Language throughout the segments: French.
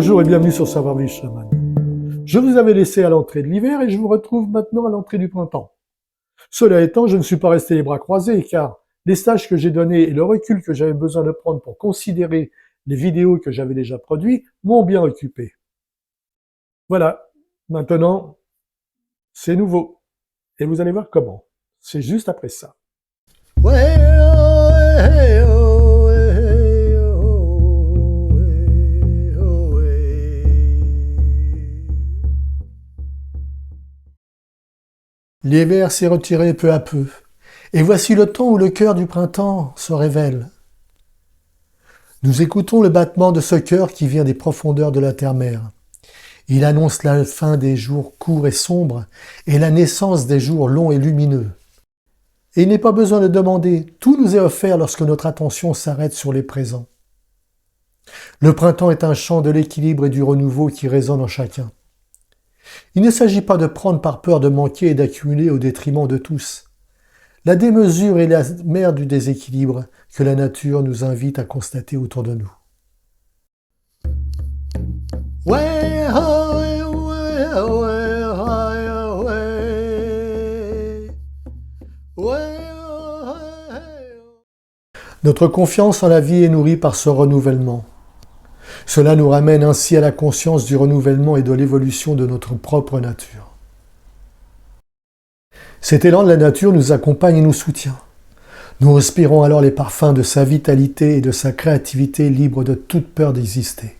Bonjour et bienvenue sur Savoir Vivre Chaman. Je vous avais laissé à l'entrée de l'hiver et je vous retrouve maintenant à l'entrée du printemps. Cela étant, je ne suis pas resté les bras croisés car les stages que j'ai donnés et le recul que j'avais besoin de prendre pour considérer les vidéos que j'avais déjà produites m'ont bien occupé. Voilà, maintenant, c'est nouveau. Et vous allez voir comment. C'est juste après ça. L'hiver s'est retiré peu à peu, et voici le temps où le cœur du printemps se révèle. Nous écoutons le battement de ce cœur qui vient des profondeurs de la terre-mère. Il annonce la fin des jours courts et sombres et la naissance des jours longs et lumineux. Et il n'est pas besoin de demander, tout nous est offert lorsque notre attention s'arrête sur les présents. Le printemps est un chant de l'équilibre et du renouveau qui résonne en chacun. Il ne s'agit pas de prendre par peur de manquer et d'accumuler au détriment de tous. La démesure est la mère du déséquilibre que la nature nous invite à constater autour de nous. Notre confiance en la vie est nourrie par ce renouvellement. Cela nous ramène ainsi à la conscience du renouvellement et de l'évolution de notre propre nature. Cet élan de la nature nous accompagne et nous soutient. Nous respirons alors les parfums de sa vitalité et de sa créativité libre de toute peur d'exister.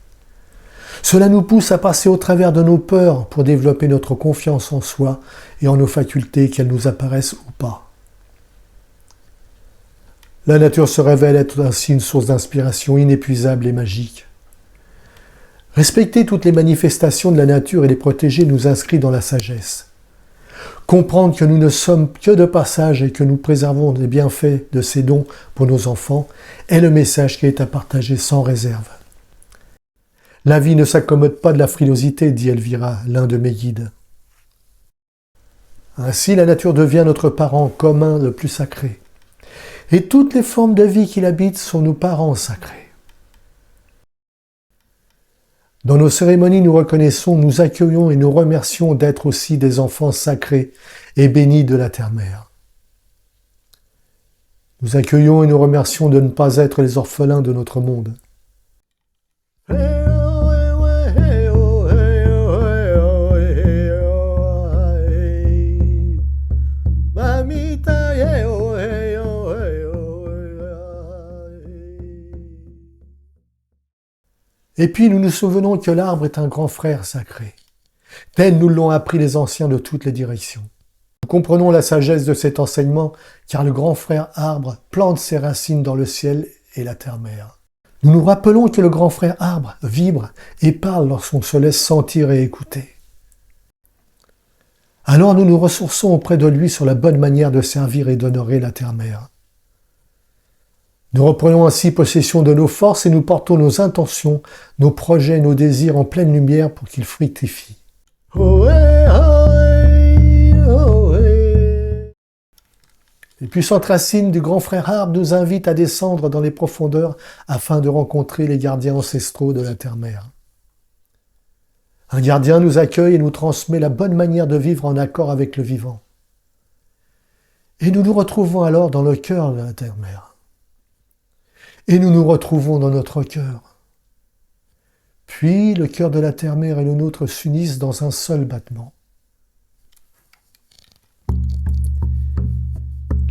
Cela nous pousse à passer au travers de nos peurs pour développer notre confiance en soi et en nos facultés, qu'elles nous apparaissent ou pas. La nature se révèle être ainsi une source d'inspiration inépuisable et magique. Respecter toutes les manifestations de la nature et les protéger nous inscrit dans la sagesse. Comprendre que nous ne sommes que de passage et que nous préservons les bienfaits de ces dons pour nos enfants est le message qui est à partager sans réserve. La vie ne s'accommode pas de la frilosité, dit Elvira, l'un de mes guides. Ainsi, la nature devient notre parent commun le plus sacré. Et toutes les formes de vie qui l'habitent sont nos parents sacrés. Dans nos cérémonies, nous reconnaissons, nous accueillons et nous remercions d'être aussi des enfants sacrés et bénis de la terre-mère. Nous accueillons et nous remercions de ne pas être les orphelins de notre monde. Et puis nous nous souvenons que l'arbre est un grand frère sacré. Tels nous l'ont appris les anciens de toutes les directions. Nous comprenons la sagesse de cet enseignement, car le grand frère arbre plante ses racines dans le ciel et la terre-mère. Nous nous rappelons que le grand frère arbre vibre et parle lorsqu'on se laisse sentir et écouter. Alors nous nous ressourçons auprès de lui sur la bonne manière de servir et d'honorer la terre-mère. Nous reprenons ainsi possession de nos forces et nous portons nos intentions, nos projets, nos désirs en pleine lumière pour qu'ils fructifient. Les puissantes racines du grand frère arbre nous invitent à descendre dans les profondeurs afin de rencontrer les gardiens ancestraux de la terre-mère. Un gardien nous accueille et nous transmet la bonne manière de vivre en accord avec le vivant. Et nous nous retrouvons alors dans le cœur de la terre-mère. Et nous nous retrouvons dans notre cœur. Puis le cœur de la terre-mère et le nôtre s'unissent dans un seul battement.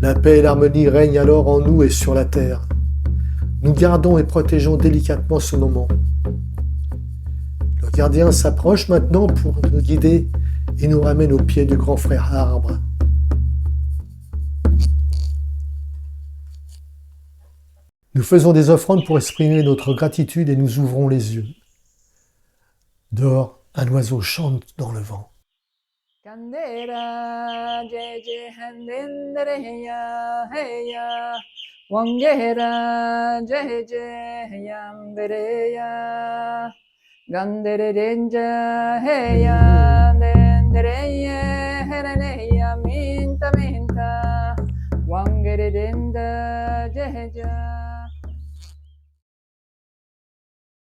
La paix et l'harmonie règnent alors en nous et sur la terre. Nous gardons et protégeons délicatement ce moment. Le gardien s'approche maintenant pour nous guider et nous ramène au pied du grand frère arbre. Nous faisons des offrandes pour exprimer notre gratitude et nous ouvrons les yeux. Dehors, un oiseau chante dans le vent.